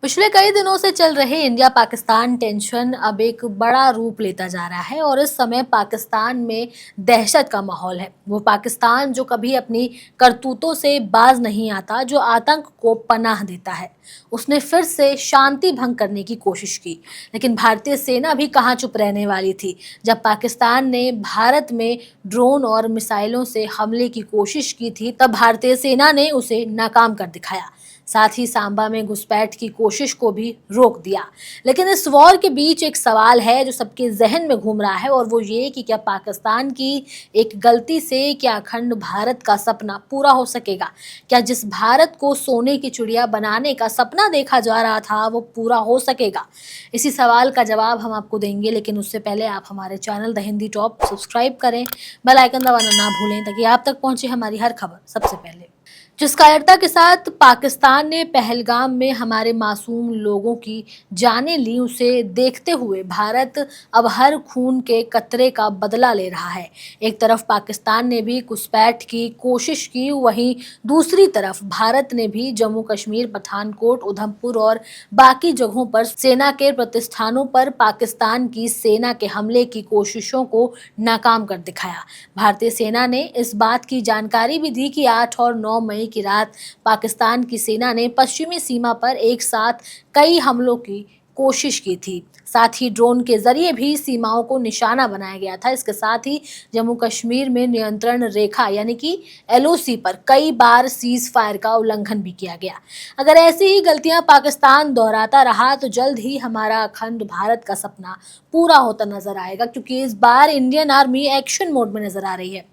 पिछले कई दिनों से चल रहे इंडिया पाकिस्तान टेंशन अब एक बड़ा रूप लेता जा रहा है और इस समय पाकिस्तान में दहशत का माहौल है। वो पाकिस्तान जो कभी अपनी करतूतों से बाज नहीं आता, जो आतंक को पनाह देता है, उसने फिर से शांति भंग करने की कोशिश की। लेकिन भारतीय सेना भी कहाँ चुप रहने वाली थी। जब पाकिस्तान ने भारत में ड्रोन और मिसाइलों से हमले की कोशिश की थी, तब भारतीय सेना ने उसे नाकाम कर दिखाया। साथ ही सांबा में घुसपैठ की कोशिश को भी रोक दिया। लेकिन इस वॉर के बीच एक सवाल है जो सबके जहन में घूम रहा है, और वो ये कि क्या पाकिस्तान की एक गलती से क्या अखंड भारत का सपना पूरा हो सकेगा? क्या जिस भारत को सोने की चिड़िया बनाने का सपना देखा जा रहा था वो पूरा हो सकेगा? इसी सवाल का जवाब हम आपको देंगे, लेकिन उससे पहले आप हमारे channel the Hindi top subscribe करें, बेल आइकन दबाना ना भूलें ताकि आप तक पहुंचे हमारी हर खबर सबसे पहले। जिस कायरता के साथ पाकिस्तान ने पहलगाम में हमारे मासूम लोगों की जानें ली, उसे देखते हुए भारत अब हर खून के कतरे का बदला ले रहा है। एक तरफ पाकिस्तान ने भी घुसपैठ की कोशिश की, वहीं दूसरी तरफ भारत ने भी जम्मू कश्मीर, पठानकोट, उधमपुर और बाकी जगहों पर सेना के प्रतिष्ठानों पर पाकिस्तान की सेना के हमले की कोशिशों को नाकाम कर दिखाया। भारतीय सेना ने इस बात की जानकारी भी दी कि 8 और 9 मई की रात पाकिस्तान की सेना ने पश्चिमी सीमा पर एक साथ कई हमलों की कोशिश की थी। साथ ही ड्रोन के जरिए भी सीमाओं को निशाना बनाया गया था। इसके साथ ही जम्मू कश्मीर में नियंत्रण रेखा यानी कि एलओसी पर कई बार सीज फायर का उल्लंघन भी किया गया। अगर ऐसी ही गलतियां पाकिस्तान दोहराता रहा तो जल्द ही हमारा अखंड भारत का सपना पूरा होता नजर आएगा, क्योंकि इस बार इंडियन आर्मी एक्शन मोड में नजर आ रही है।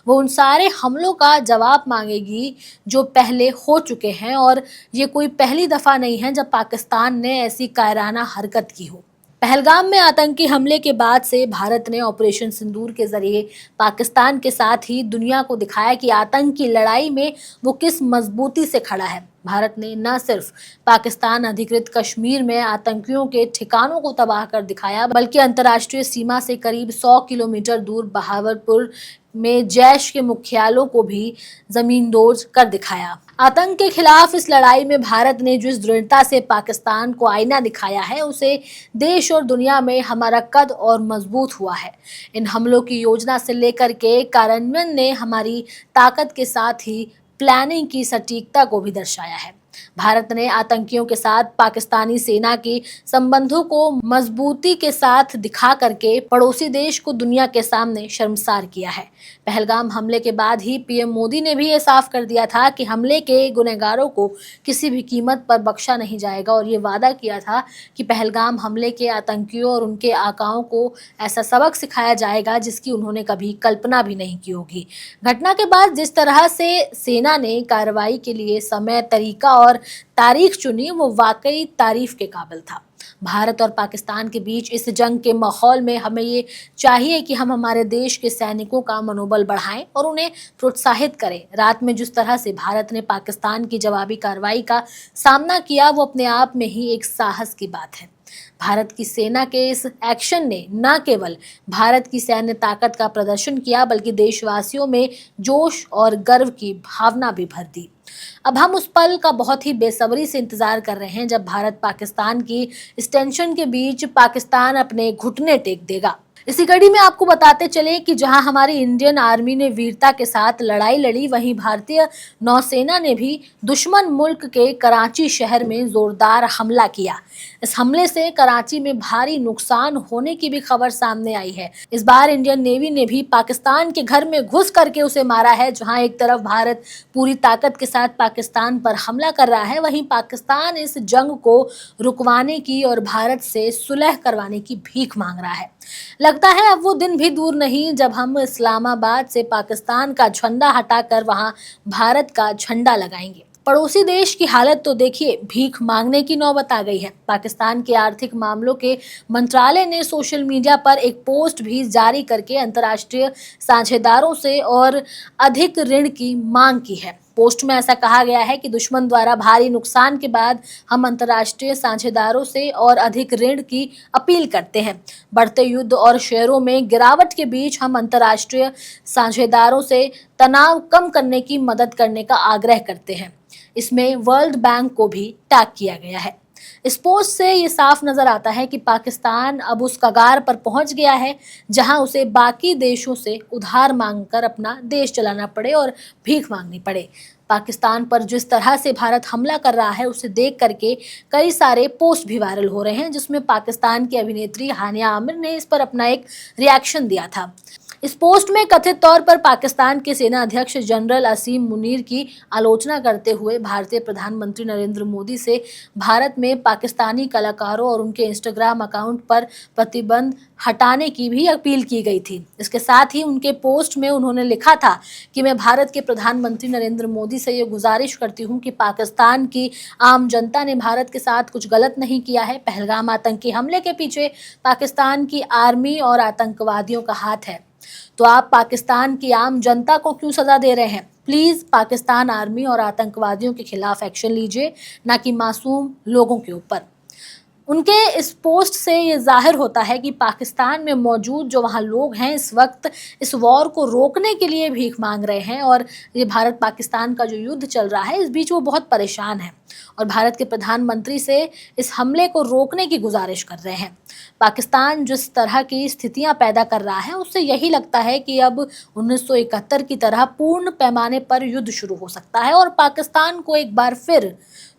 वो उन सारे हमलों का जवाब मांगेगी जो पहले हो चुके हैं, और ये कोई पहली दफा नहीं है जब पाकिस्तान ने ऐसी कायराना हरकत की हो। पहलगाम में आतंकी हमले के बाद से भारत ने ऑपरेशन सिंदूर के जरिए पाकिस्तान के साथ ही दुनिया को दिखाया कि आतंक की लड़ाई में वो किस मजबूती से खड़ा है। भारत ने न सिर्फ पाकिस्तान अधिकृत कश्मीर में आतंकियों के ठिकानों को तबाह कर दिखाया, बल्कि अंतर्राष्ट्रीय सीमा से करीब 100 किलोमीटर दूर बहावलपुर में जैश के मुख्यालयों को भी जमींदोज कर दिखाया। आतंक के खिलाफ इस लड़ाई में भारत ने जिस दृढ़ता से पाकिस्तान को आईना दिखाया है, उसे देश और दुनिया में हमारा कद और मजबूत हुआ है। इन हमलों की योजना से लेकर के कार्यान्वयन ने हमारी ताकत के साथ ही प्लानिंग की सटीकता को भी दर्शाया है। भारत ने आतंकियों के साथ पाकिस्तानी सेना के संबंधों को मजबूती के साथ दिखा करके पड़ोसी देश को दुनिया के सामने शर्मसार किया है। पहलगाम हमले के बाद ही पीएम मोदी ने भी ये साफ कर दिया था कि हमले के गुनहगारों को किसी भी कीमत पर बख्शा नहीं जाएगा, और ये वादा किया था कि पहलगाम हमले के आतंकियों और उनके आकाओं को ऐसा सबक सिखाया जाएगा जिसकी उन्होंने कभी कल्पना भी नहीं की होगी। घटना के बाद जिस तरह से सेना ने कार्रवाई के लिए समय, तरीका और तारीख चुनी, वो वाकई तारीफ के काबिल था। भारत और पाकिस्तान के बीच इस जंग के माहौल में हमें ये चाहिए कि हम हमारे देश के सैनिकों का मनोबल बढ़ाएं और उन्हें प्रोत्साहित करें। रात में जिस तरह से भारत ने पाकिस्तान की जवाबी कार्रवाई का सामना किया, वो अपने आप में ही एक साहस की बात है। भारत की सेना के इस एक्शन ने न केवल भारत की सैन्य ताकत का प्रदर्शन किया, बल्कि देशवासियों में जोश और गर्व की भावना भी भर दी। अब हम उस पल का बहुत ही बेसब्री से इंतजार कर रहे हैं जब भारत पाकिस्तान की इस टेंशन के बीच पाकिस्तान अपने घुटने टेक देगा। इसी कड़ी में आपको बताते चले कि जहां हमारी इंडियन आर्मी ने वीरता के साथ लड़ाई लड़ी, वहीं भारतीय नौसेना ने भी दुश्मन मुल्क के कराची शहर में जोरदार हमला किया। इस हमले से कराची में भारी नुकसान होने की भी खबर सामने आई है। इस बार इंडियन नेवी ने भी पाकिस्तान के घर में घुस करके उसे मारा है। जहां एक तरफ भारत पूरी ताकत के साथ पाकिस्तान पर हमला कर रहा है, वहीं पाकिस्तान इस जंग को रुकवाने की और भारत से सुलह करवाने की भीख मांग रहा है। लगता है अब वो दिन भी दूर नहीं जब हम इस्लामाबाद से पाकिस्तान का झंडा हटाकर वहां भारत का झंडा लगाएंगे। पड़ोसी देश की हालत तो देखिए, भीख मांगने की नौबत आ गई है। पाकिस्तान के आर्थिक मामलों के मंत्रालय ने सोशल मीडिया पर एक पोस्ट भी जारी करके अंतर्राष्ट्रीय साझेदारों से और अधिक ऋण की मांग की है। पोस्ट में ऐसा कहा गया है कि दुश्मन द्वारा भारी नुकसान के बाद हम अंतर्राष्ट्रीय साझेदारों से और अधिक ऋण की अपील करते हैं। बढ़ते युद्ध और शेयरों में गिरावट के बीच हम अंतर्राष्ट्रीय साझेदारों से तनाव कम करने की मदद करने का आग्रह करते हैं। इसमें वर्ल्ड बैंक को भी टैग किया गया है। इस पोस्ट से ये साफ नजर आता है कि पाकिस्तान अब उस कगार पर पहुंच गया है जहां उसे बाकी देशों से उधार मांगकर अपना देश चलाना पड़े और भीख मांगनी पड़े। पाकिस्तान पर जिस तरह से भारत हमला कर रहा है उसे देख करके कई सारे पोस्ट भी वायरल हो रहे हैं, जिसमें पाकिस्तान की अभिनेत्री हानिया आमिर ने इस पर अपना एक रिएक्शन दिया था। इस पोस्ट में कथित तौर पर पाकिस्तान के सेना अध्यक्ष जनरल असीम मुनीर की आलोचना करते हुए भारतीय प्रधानमंत्री नरेंद्र मोदी से भारत में पाकिस्तानी कलाकारों और उनके इंस्टाग्राम अकाउंट पर प्रतिबंध हटाने की भी अपील की गई थी। इसके साथ ही उनके पोस्ट में उन्होंने लिखा था कि मैं भारत के प्रधानमंत्री नरेंद्र मोदी से ये गुजारिश करती हूँ कि पाकिस्तान की आम जनता ने भारत के साथ कुछ गलत नहीं किया है। पहलगाम आतंकी हमले के पीछे पाकिस्तान की आर्मी और आतंकवादियों का हाथ है, तो आप पाकिस्तान की आम जनता को क्यों सजा दे रहे हैं? प्लीज पाकिस्तान आर्मी और आतंकवादियों के खिलाफ एक्शन लीजिए, ना कि मासूम लोगों के ऊपर। उनके इस पोस्ट से ये जाहिर होता है कि पाकिस्तान में मौजूद जो वहाँ लोग हैं इस वक्त इस वॉर को रोकने के लिए भीख मांग रहे हैं, और ये भारत पाकिस्तान का जो युद्ध चल रहा है इस बीच वो बहुत परेशान है और भारत के प्रधानमंत्री से इस हमले को रोकने की गुजारिश कर रहे हैं। पाकिस्तान जिस तरह की स्थितियां पैदा कर रहा है उससे यही लगता है कि अब 1971 की तरह पूर्ण पैमाने पर युद्ध शुरू हो सकता है और पाकिस्तान को एक बार फिर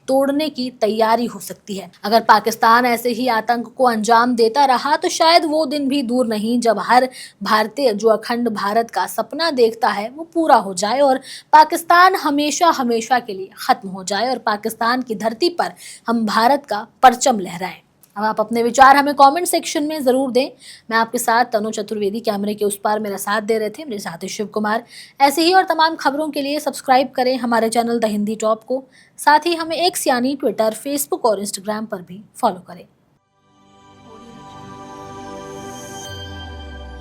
तोड़ने की तैयारी हो सकती है। अगर पाकिस्तान ऐसे ही आतंक को अंजाम देता रहा तो शायद वो दिन भी दूर नहीं जब हर भारतीय जो अखंड भारत का सपना देखता है वो पूरा हो जाए और पाकिस्तान हमेशा हमेशा के लिए खत्म हो जाए और पाकिस्तान की धरती पर हम भारत का परचम लहराएं। अब आप अपने विचार हमें कमेंट सेक्शन में ज़रूर दें। मैं आपके साथ तनु चतुर्वेदी कैमरे के उस पार मेरा साथ दे रहे थे, मेरे साथ शिव कुमार। ऐसे ही और तमाम खबरों के लिए सब्सक्राइब करें हमारे चैनल द हिंदी टॉप को। साथ ही हमें एक्स यानी ट्विटर, फेसबुक और इंस्टाग्राम पर भी फॉलो करें।